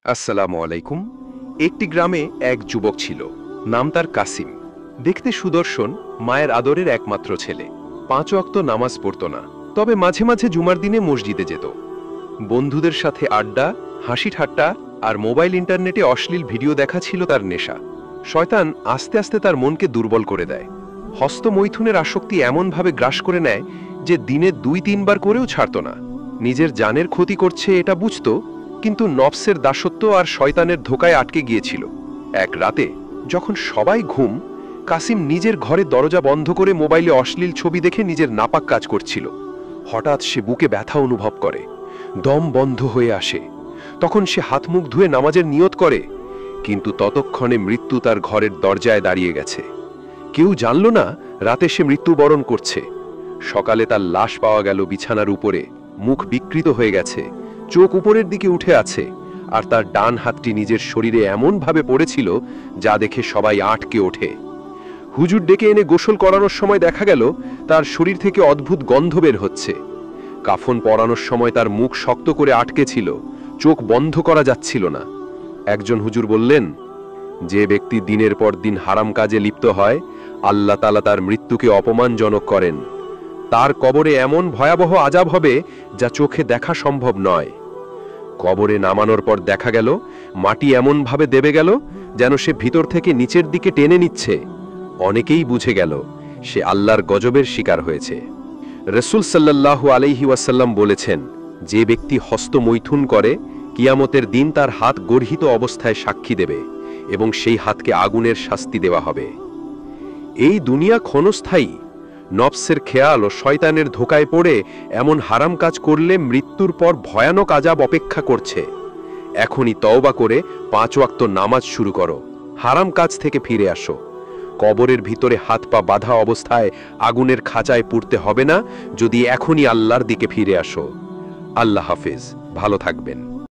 আসসালামু আলাইকুম। একটি গ্রামে এক যুবক ছিল, নাম তার কাসিম। দেখতে সুদর্শন, মায়ের আদরের একমাত্র ছেলে। 5 ওয়াক্ত নামাজ পড়ত না, তবে মাঝে মাঝে জুমার দিনে মসজিদে যেত। বন্ধুদের সাথে আড্ডা, হাসি ঠাট্টা আর মোবাইল ইন্টারনেটে অশ্লীল ভিডিও দেখা ছিল তার নেশা। শয়তান আস্তে আস্তে তার মনকে দুর্বল করে দেয়। হস্তমৈথুনের আসক্তি এমনভাবে গ্রাস করে নেয় যে দিনে 2-3 বার করেও ছাড়ত না। নিজের জানের ক্ষতি করছে এটা বুঝত, কিন্তু নফসের দাসত্ব আর শয়তানের ধোকায় আটকে গিয়েছিল। এক রাতে যখন সবাই ঘুম, কাসিম নিজের ঘরে দরজা বন্ধ করে মোবাইলে অশ্লীল ছবি দেখে নিজের নাপাক কাজ করছিল। হঠাৎ সে বুকে ব্যথা অনুভব করে, দম বন্ধ হয়ে আসে। তখন সে হাত মুখ ধুয়ে নামাজের নিয়ত করে, কিন্তু ততক্ষণে মৃত্যু তার ঘরের দরজায় দাঁড়িয়ে গেছে। কেউ জানল না রাতে সে মৃত্যুবরণ করছে। সকালে তার লাশ পাওয়া গেল বিছানার উপরে, মুখ বিকৃত হয়ে গেছে, চোখ উপরের দিকে উঠে আছে, আর তার ডান হাতটি নিজের শরীরে এমনভাবে পড়েছিল যা দেখে সবাই আটকে ওঠে। হুজুর ডেকে এনে গোসল করানোর সময় দেখা গেল তার শরীর থেকে অদ্ভুত গন্ধ বের হচ্ছে। কাফন পরানোর সময় তার মুখ শক্ত করে আটকে ছিল, চোখ বন্ধ করা যাচ্ছিল না। একজন হুজুর বললেন, যে ব্যক্তি দিনের পর দিন হারাম কাজে লিপ্ত হয়, আল্লাহ তাআলা তার মৃত্যুকে অপমানজনক করেন। তার কবরে এমন ভয়াবহ আযাব হবে যা চোখে দেখা সম্ভব নয়। কবরে নামানোর পর দেখা গেল মাটি এমনভাবে দেবে গেল যেন সে ভিতর থেকে নিচের দিকে টেনে নিচ্ছে। অনেকেই বুঝে গেল সে আল্লাহর গজবের শিকার হয়েছে। রাসূল সাল্লাল্লাহু আলাইহি ওয়াসাল্লাম বলেছেন, যে ব্যক্তি হস্তমৈথুন করে, কিয়ামতের দিন তার হাত গর্হিত অবস্থায় সাক্ষী দেবে এবং সেই হাতকে আগুনের শাস্তি দেওয়া হবে। এই দুনিয়া ক্ষণস্থায়ী। নফসের খেয়াল ও শয়তানের ধোকায় পড়ে এমন হারাম কাজ করলে মৃত্যুর পর ভয়ানক আযাব অপেক্ষা করছে। এখনই তওবা করে 5 ওয়াক্ত নামাজ শুরু করো, হারাম কাজ থেকে ফিরে আসো। কবরের ভিতরে হাত পা বাঁধা অবস্থায় আগুনের খাঁচায় পুড়তে হবে না যদি এখনই আল্লাহর দিকে ফিরে আসো। আল্লাহ হাফেজ, ভালো থাকবেন।